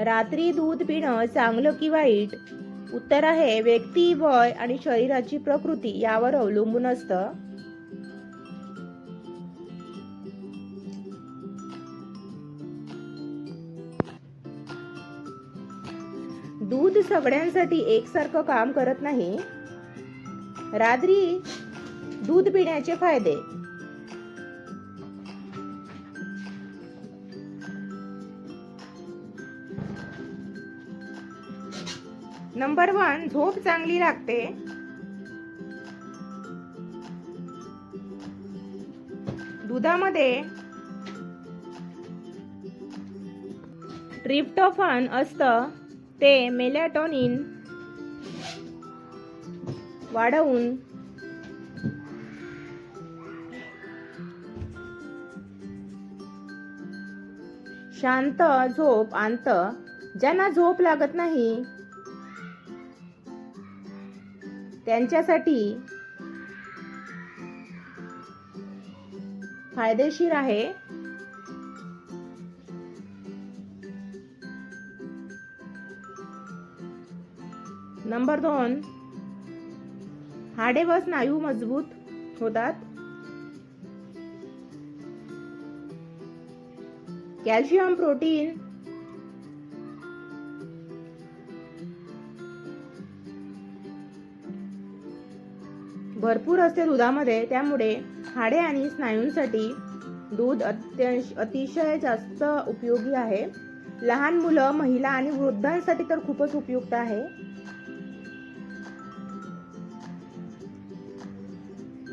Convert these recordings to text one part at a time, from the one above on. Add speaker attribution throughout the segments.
Speaker 1: रात्री दूध पिणं चांगलं की वाईट? उत्तर आहे व्यक्ती, वय आणि शरीराची प्रकृती यावर अवलंबून असतं. दूध सगळ्यांसाठी एकसारखं काम करत नाही. रात्री दूध पिण्याचे फायदे. नंबर 1, झोप चांगली लागते. दुधामध्ये ट्रिप्टोफॅन असतं, ते मेलॅटोनिन वाढवून शांत झोप आणतं. ज्यांना झोप लागत नाही त्यांच्यासाठी फायदेशीर आहे. नंबर 2, हाडे व स्नायू मजबूत होतात. कॅल्शियम, प्रोटीन भरपूर असते दुधामध्ये, त्यामुळे हाडे आणि स्नायूंसाठी दूध अतिशय जास्त उपयोगी आहे. लहान मुलं, महिला आणि वृद्धांसाठी तर खूपच उपयुक्त आहे.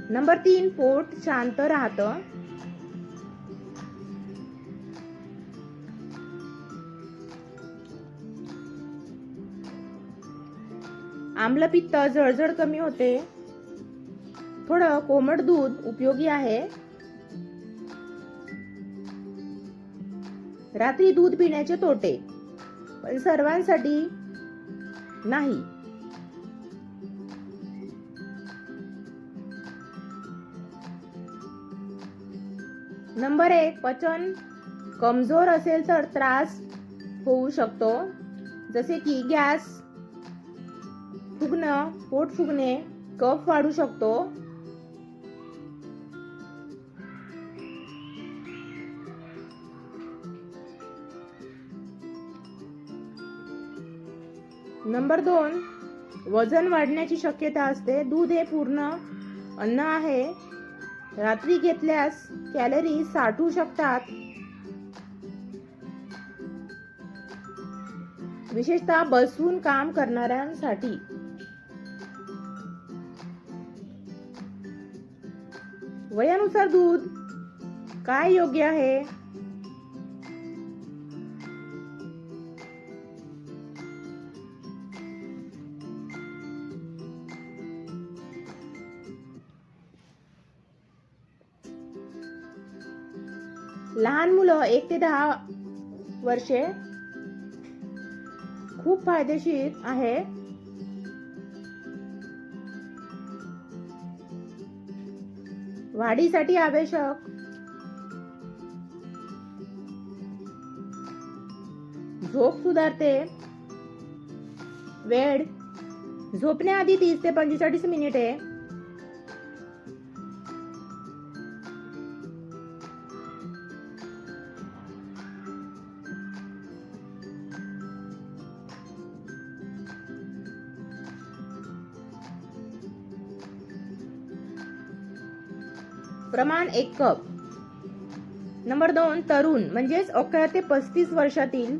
Speaker 1: नंबर 3, पोट शांत राहतं. आम्लपित्त, जळजळ कमी होते. थोडं कोमट दूध उपयोगी आहे. रात्री दूध पिण्याचे तोटे, पण सर्वांसाठी नाही. नंबर 1, पचन कमजोर असेल तर त्रास होऊ शकतो, जसे की गॅस, फुगणं, पोट फुगणे, कफ वाढू शकतो. नंबर 2, वजन वाढण्याची शक्यता असते. दूध हे पूर्ण अन्न आहे. रात्री घेतल्यास कॅलरी साठू शकतात, विशेषतः बसून काम करणाऱ्यांसाठी. वयानुसार दूध काय योग्य आहे? लहान मुलं 1 ते 10 वर्षे खूप फायदेशीर आहे. वाढीसाठी आवश्यक झोप सुधारते. वेळ झोपण्याआधी 30 ते 45 मिनिटे. प्रमाण 1 कप. नंबर 2, तरुण म्हणजेच 11 ते 35 वर्षातील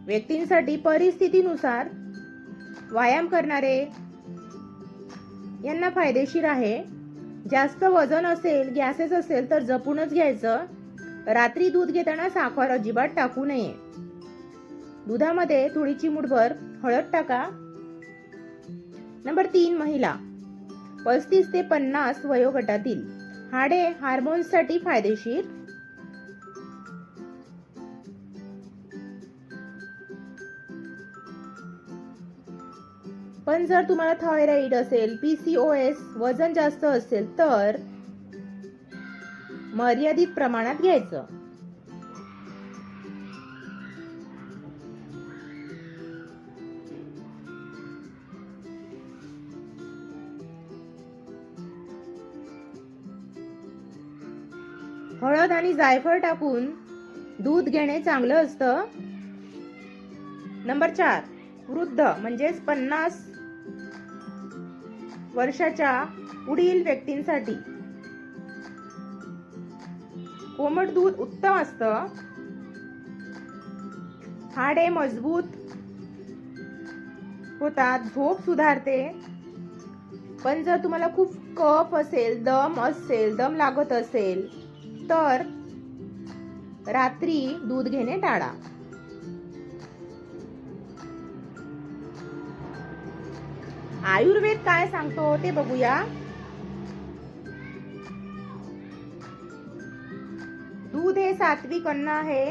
Speaker 1: व्यक्तींसाठी, परिस्थितीनुसार व्यायाम करणारे यांना फायदेशीर आहे. जास्त वजन असेल, गॅसेस असेल तर जपूनच घ्यायचं. रात्री दूध घेताना साखर अजिबात टाकू नये. दुधामध्ये थोडी चिमूटभर हळद टाका. नंबर 3, महिला 35 ते 50 वयोगटातील. हाडे हार्मोन्ससाठी फायदेशीर. पण जर तुम्हाला थायरॉइड असेल, PCOS, वजन जास्त असेल तर मर्यादित प्रमाणात घ्यायचं. हळद आणि जायफळ टाकून दूध घेणे चांगलं असतं. नंबर 4, वृद्ध म्हणजेच 50 वर्षाच्या पुढील व्यक्तींसाठी कोमट दूध उत्तम असतं. हाडे मजबूत होतात, झोप सुधारते. पण जर तुम्हाला खूप कफ असेल, दम लागत असेल तर रात्री दूध घेणे टाळा. आयुर्वेद काय सांगतो ते बघूया. दूध हे सात्विक अन्न आहे.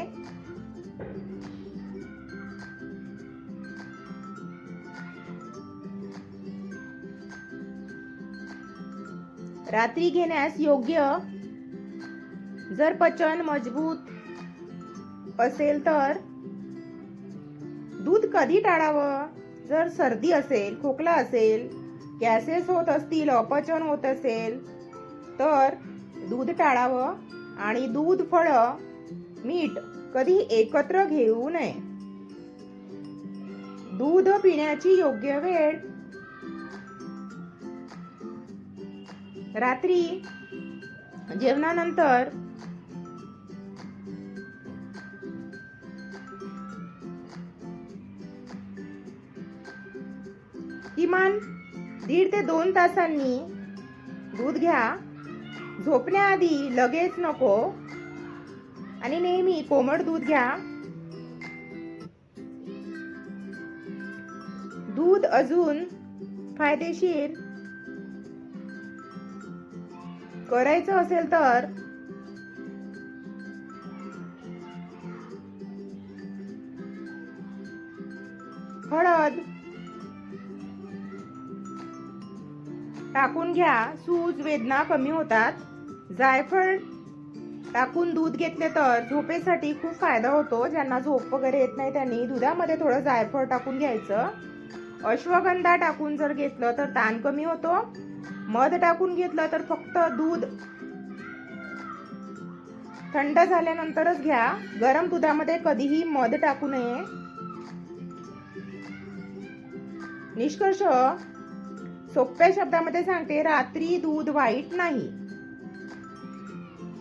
Speaker 1: रात्री घेण्यास योग्य. जर पचन मजबूत असेल तर दूध कधी टाळावं? जर सर्दी असेल, खोकला असेल, गॅसेस होत असतील, अपचन होत असेल तर दूध टाळावं. आणि दूध, फळं, मीठ कधी एकत्र घेऊ नये. दूध पिण्याची योग्य वेळ रात्री जेवणानंतर. किमान 1.5 ते 2 तासांनी दूध घ्या. झोपण्याआधी लगेच नको. आणि नेहमी कोमट दूध घ्या. दूध अजून फायदेशीर करायचं असेल तर हळद टाकून घ्या. सूज, वेदना कमी होतात. जायफळ टाकून दूध घेतले तर झोपेसाठी खूप फायदा होतो. ज्यांना झोप वगैरे येत नाही त्यांनी दुधामध्ये थोडं जायफळ टाकून घ्यायचं. अश्वगंधा टाकून जर घेतलं तर ताण कमी होतो. मध टाकून घेतलं तर फक्त दूध थंड झाल्यानंतरच घ्या. गरम दुधामध्ये कधीही मध टाकू नये. निष्कर्ष सोप्या शब्दामध्ये सांगते, रात्री दूध वाईट नाही,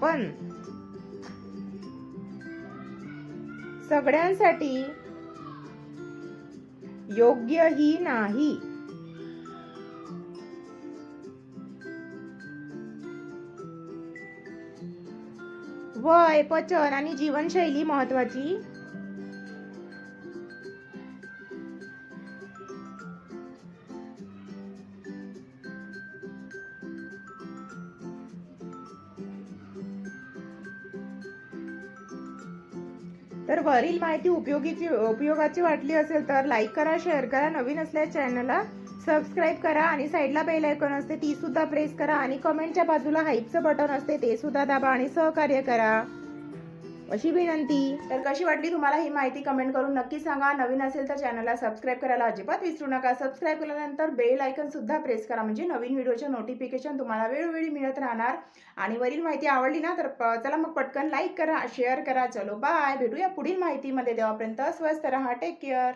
Speaker 1: पण सगळ्यांसाठी योग्यही नाही. वय, पचन आणि जीवनशैली महत्वाची. तर वरील माहिती उपयोगाची वाटली असेल तर लाईक करा, शेअर करा. नवीन असल्यास चॅनलला सबस्क्राईब करा आणि साईडला बेल आयकॉन असते ती सुद्धा प्रेस करा आणि कमेंटच्या बाजूला हाईपचं बटन असते ते सुद्धा दाबा आणि सहकार्य करा अशी विनंती. तर कशी वाटली तुम्हाला ही माहिती कमेंट करून नक्की सांगा. नवीन असेल तर चॅनलला सबस्क्राईब करायला अजिबात विसरू नका. सबस्क्राईब केल्यानंतर बेल आयकॉन सुद्धा प्रेस करा म्हणजे नवीन व्हिडिओचे नोटिफिकेशन तुम्हाला वेळोवेळी मिळत राहणार. आणि वरील माहिती आवडली ना तर चला मग पटकन लाईक करा, शेअर करा. चलो बाय, भेटूया पुढील माहितीमध्ये. तेव्हापर्यंत स्वस्त रहा. Take care.